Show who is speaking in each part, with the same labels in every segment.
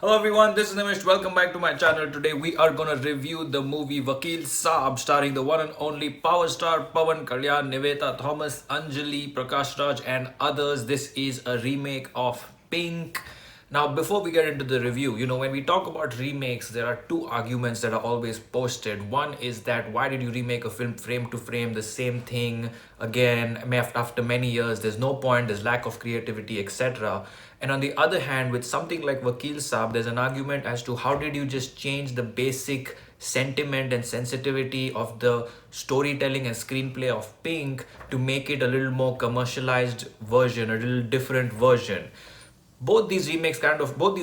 Speaker 1: Hello everyone, this is Nimish. Welcome back to my channel. Today we are gonna review the movie Vakil Saab, starring the one and only power star Pawan Kalyan, Nivetha Thomas, Anjali, Prakash Raj, and others. This is a remake of Pink. Now, before we get into the review, when we talk about remakes, there are two arguments that are always posted. One is that why did you remake a film frame to frame, the same thing again after many years? There's no point, there's lack of creativity, etc. And on the other hand, with something like Vakil Saab, there's an argument as to how did you just change the basic sentiment and sensitivity of the storytelling and screenplay of Pink to make it a little more commercialized version, a little different version. Both these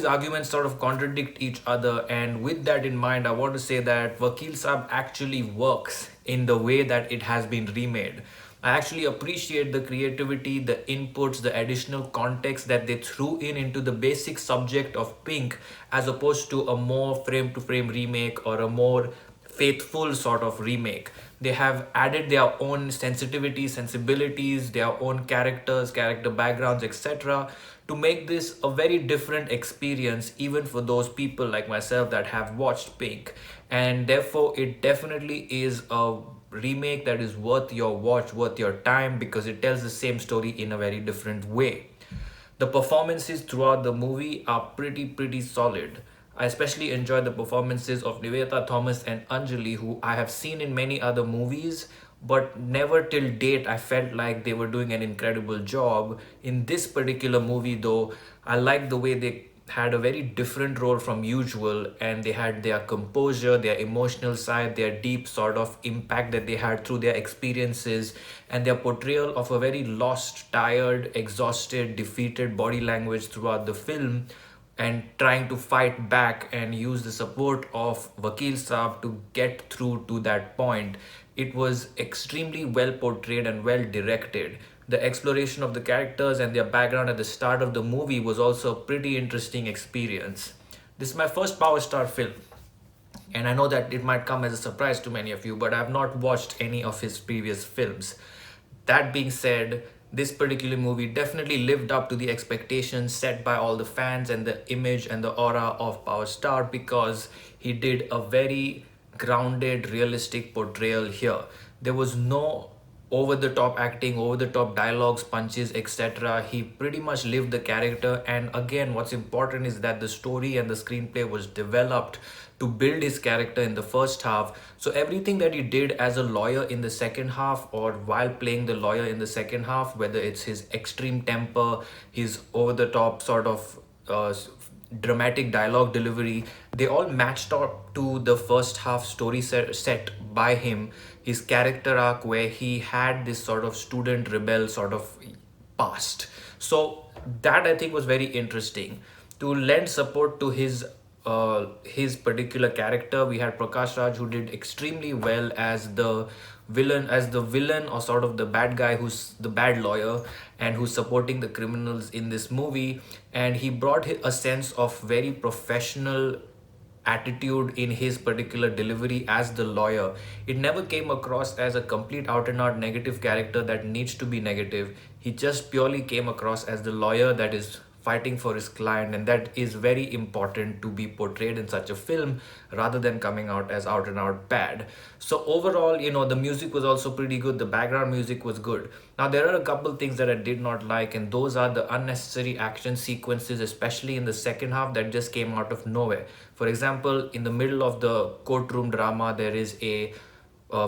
Speaker 1: arguments sort of contradict each other, and with that in mind, I want to say that Vakil Saab actually works in the way that it has been remade. I actually appreciate the creativity, the inputs, the additional context that they threw into the basic subject of Pink, as opposed to a more frame to frame remake or a more faithful sort of remake. They have added their own sensibilities, their own characters, character backgrounds, etc., to make this a very different experience, even for those people like myself that have watched Pink. And therefore, it definitely is a remake that is worth your watch, worth your time, because it tells the same story in a very different way. The performances throughout the movie are pretty solid. I especially enjoy the performances of Nivetha Thomas and Anjali, who I have seen in many other movies, but never till date I felt like they were doing an incredible job. In this particular movie, though, I like the way they had a very different role from usual, and they had their composure, their emotional side, their deep sort of impact that they had through their experiences, and their portrayal of a very lost, tired, exhausted, defeated body language throughout the film, and trying to fight back and use the support of Vakil Saab to get through to that point. It was extremely well portrayed and well directed. The exploration of the characters and their background at the start of the movie was also a pretty interesting experience. This is my first Power Star film, and I know that it might come as a surprise to many of you, but I have not watched any of his previous films. That being said, this particular movie definitely lived up to the expectations set by all the fans and the image and the aura of Power Star, because he did a very grounded, realistic portrayal here. There was no over the top acting, over the top dialogues, punches, etc. He pretty much lived the character. And again, what's important is that the story and the screenplay was developed to build his character in the first half. So everything that he did as a lawyer in the second half, or while playing the lawyer in the second half, whether it's his extreme temper, his over the top sort of dramatic dialogue delivery, they all matched up to the first half story set by him. His character arc, where he had this sort of student rebel sort of past. So that I think was very interesting. To lend support to his particular character, we had Prakash Raj, who did extremely well as the villain, or sort of the bad guy who's the bad lawyer and who's supporting the criminals in this movie. And he brought a sense of very professional attitude in his particular delivery as the lawyer. It never came across as a complete out and out negative character that needs to be negative. He just purely came across as the lawyer that is fighting for his client, and that is very important to be portrayed in such a film, rather than coming out as out and out bad. So overall, the music was also pretty good. The background music was good. Now there are a couple things that I did not like, and those are the unnecessary action sequences, especially in the second half, that just came out of nowhere. For example, in the middle of the courtroom drama, there is a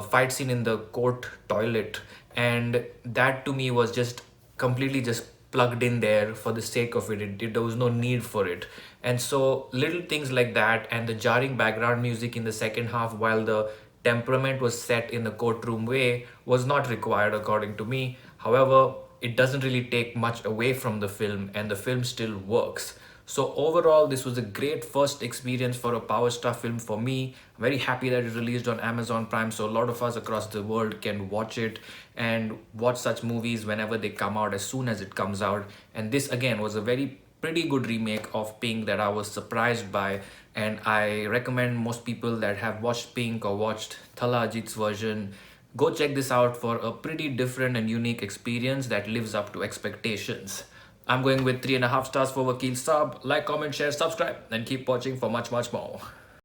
Speaker 1: fight scene in the court toilet, and that to me was just completely just plugged in there for the sake of there was no need for it. And so little things like that, and the jarring background music in the second half while the temperament was set in the courtroom way, was not required according to me. However, it doesn't really take much away from the film, and the film still works. So overall, this was a great first experience for a Power Star film for me. I'm very happy that it released on Amazon Prime, so a lot of us across the world can watch it and watch such movies whenever they come out, as soon as it comes out. And this again was a very pretty good remake of Pink that I was surprised by, and I recommend most people that have watched Pink or watched Thala Ajit's version, go check this out for a pretty different and unique experience that lives up to expectations. I'm going with 3.5 stars for Vakil Saab. Like, comment, share, subscribe, and keep watching for much, much more.